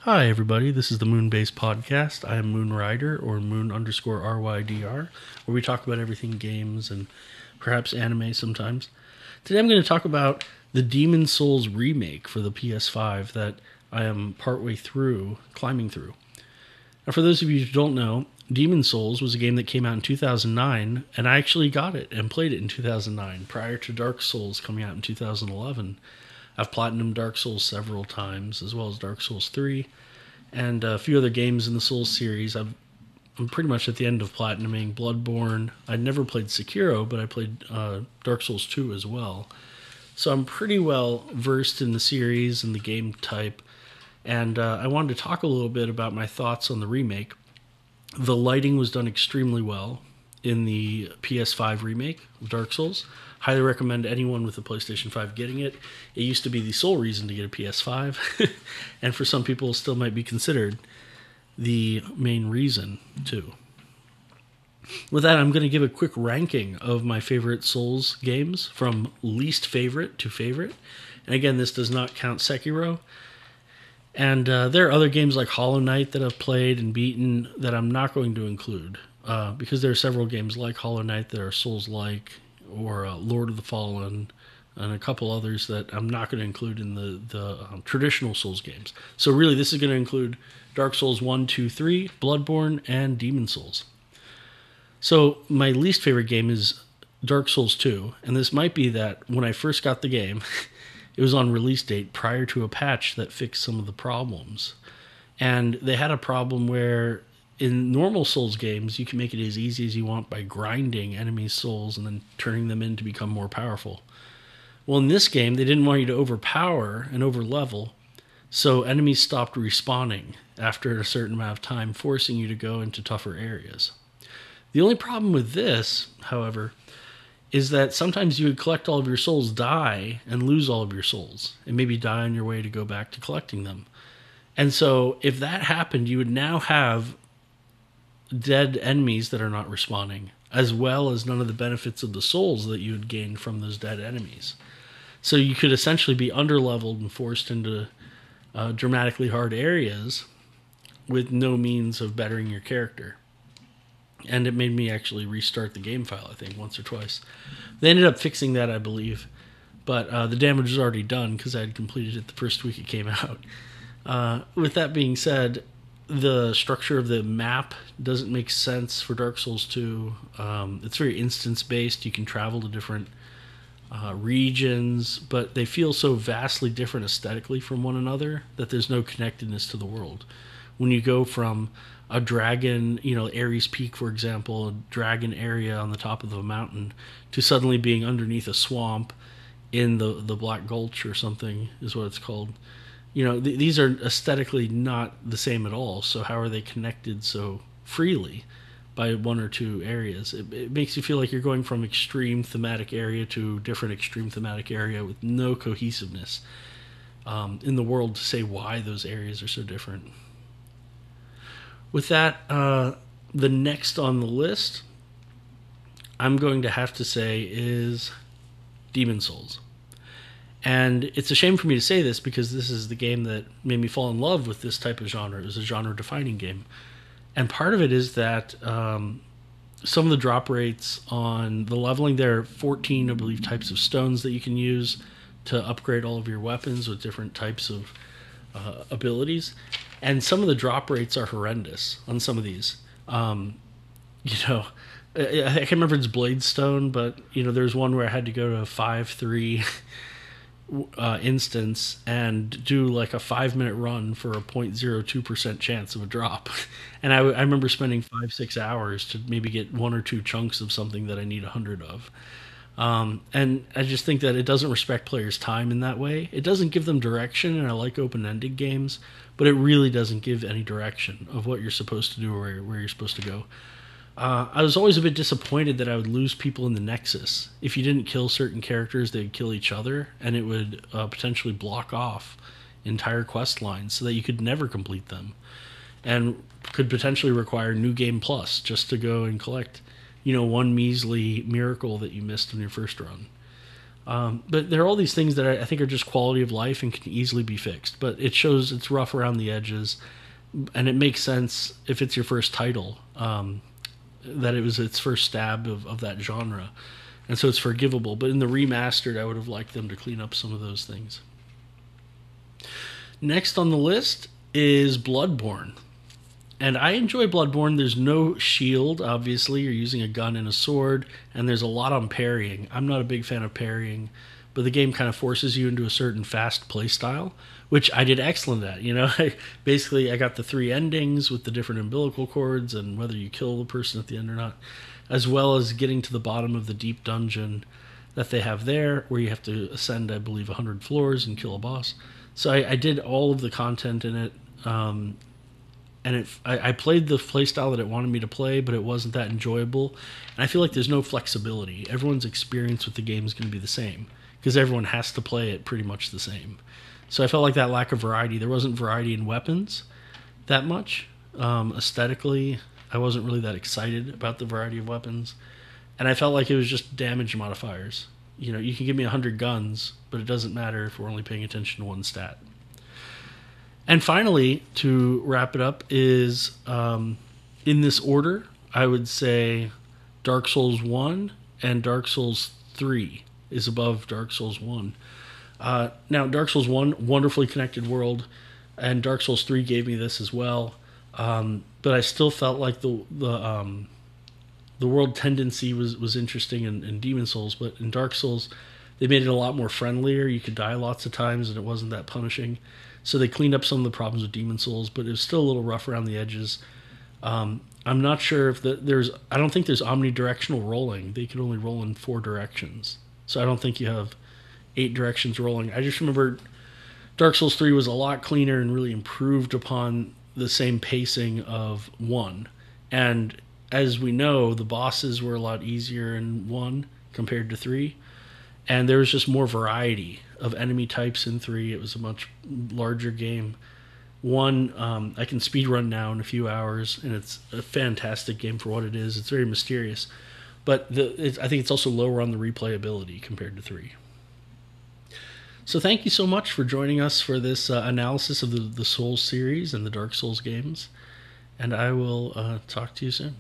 Hi, everybody. This is the Moonbase Podcast. I am Moon Rider, or Moon_RYDR, where we talk about everything games and perhaps anime sometimes. Today I'm going to talk about the Demon Souls remake for the PS5 that I am partway through, climbing through. Now, for those of you who don't know, Demon Souls was a game that came out in 2009, and I actually got it and played it in 2009, prior to Dark Souls coming out in 2011. I've platinumed Dark Souls several times, as well as Dark Souls 3, and a few other games in the Souls series. I'm pretty much at the end of platinuming Bloodborne. I'd never played Sekiro, but I played Dark Souls 2 as well. So I'm pretty well versed in the series and the game type, and I wanted to talk a little bit about my thoughts on the remake. The lighting was done extremely well in the PS5 remake of Dark Souls. Highly recommend anyone with a PlayStation 5 getting it. It used to be the sole reason to get a PS5, and for some people still might be considered the main reason too. With that, I'm going to give a quick ranking of my favorite Souls games from least favorite to favorite. And again, this does not count Sekiro. And there are other games like Hollow Knight that I've played and beaten that I'm not going to include because there are several games like Hollow Knight that are Souls-like, or Lord of the Fallen, and a couple others that I'm not going to include in the traditional Souls games. So really, this is going to include Dark Souls 1, 2, 3, Bloodborne, and Demon Souls. So my least favorite game is Dark Souls 2, and this might be that when I first got the game, it was on release date prior to a patch that fixed some of the problems. And they had a problem where in normal Souls games, you can make it as easy as you want by grinding enemies' souls and then turning them in to become more powerful. Well, in this game, they didn't want you to overpower and overlevel, so enemies stopped respawning after a certain amount of time, forcing you to go into tougher areas. The only problem with this, however, is that sometimes you would collect all of your souls, die, and lose all of your souls, and maybe die on your way to go back to collecting them. And so if that happened, you would now have dead enemies that are not respawning, as well as none of the benefits of the souls that you had gained from those dead enemies. So you could essentially be underleveled and forced into dramatically hard areas with no means of bettering your character. And it made me actually restart the game file, I think, once or twice. They ended up fixing that, I believe, but the damage was already done because I had completed it the first week it came out. With that being said, the structure of the map doesn't make sense for Dark Souls 2. It's very instance-based. You can travel to different regions, but they feel so vastly different aesthetically from one another that there's no connectedness to the world. When you go from a dragon, Ares Peak, for example, a dragon area on the top of the mountain, to suddenly being underneath a swamp in the Black Gulch or something is what it's called. These are aesthetically not the same at all. So how are they connected so freely by one or two areas? It makes you feel like you're going from extreme thematic area to different extreme thematic area with no cohesiveness in the world to say why those areas are so different. With that, the next on the list, I'm going to have to say is Demon Souls. And it's a shame for me to say this because this is the game that made me fall in love with this type of genre. It was a genre-defining game. And part of it is that some of the drop rates on the leveling, there are 14, I believe, types of stones that you can use to upgrade all of your weapons with different types of abilities. And some of the drop rates are horrendous on some of these. I can't remember if it's Bladestone, but there's one where I had to go to a 5-3 instance and do like a 5-minute run for a 0.02% chance of a drop. And I remember spending 5-6 hours to maybe get one or two chunks of something that I need 100 of. And I just think that it doesn't respect players' time in that way. It doesn't give them direction, and I like open-ended games, but it really doesn't give any direction of what you're supposed to do or where you're supposed to go. I was always a bit disappointed that I would lose people in the Nexus. If you didn't kill certain characters, they'd kill each other, and it would potentially block off entire quest lines so that you could never complete them, and could potentially require New Game Plus just to go and collect, one measly miracle that you missed in your first run. But there are all these things that I think are just quality of life and can easily be fixed. But it shows it's rough around the edges, and it makes sense if it's your first title, that it was its first stab of that genre. And so it's forgivable. But in the remastered, I would have liked them to clean up some of those things. Next on the list is Bloodborne. And I enjoy Bloodborne. There's no shield, obviously. You're using a gun and a sword, and there's a lot on parrying. I'm not a big fan of parrying, but the game kind of forces you into a certain fast play style, which I did excellent at. You know, basically, I got the 3 endings with the different umbilical cords and whether you kill the person at the end or not, as well as getting to the bottom of the deep dungeon that they have there, where you have to ascend, I believe, 100 floors and kill a boss. So I did all of the content in it. And I played the playstyle that it wanted me to play, but it wasn't that enjoyable. And I feel like there's no flexibility. Everyone's experience with the game is going to be the same, because everyone has to play it pretty much the same. So I felt like that lack of variety. There wasn't variety in weapons that much. Aesthetically, I wasn't really that excited about the variety of weapons. And I felt like it was just damage modifiers. You know, you can give me 100 guns, but it doesn't matter if we're only paying attention to one stat. And finally, to wrap it up, is in this order, I would say Dark Souls 1 and Dark Souls 3 is above Dark Souls 1. Now, Dark Souls 1, wonderfully connected world, and Dark Souls 3 gave me this as well. But I still felt like the world tendency was interesting in Demon Souls, but in Dark Souls, they made it a lot more friendlier. You could die lots of times, and it wasn't that punishing. So they cleaned up some of the problems with Demon Souls, but it was still a little rough around the edges. I'm not sure if I don't think there's omnidirectional rolling. They can only roll in 4 directions. So I don't think you have 8 directions rolling. I just remember Dark Souls 3 was a lot cleaner and really improved upon the same pacing of 1. And as we know, the bosses were a lot easier in 1 compared to 3. And there was just more variety of enemy types in 3. It was a much larger game. 1, I can speedrun now in a few hours, and it's a fantastic game for what it is. It's very mysterious. But I think it's also lower on the replayability compared to 3. So thank you so much for joining us for this analysis of the Souls series and the Dark Souls games. And I will talk to you soon.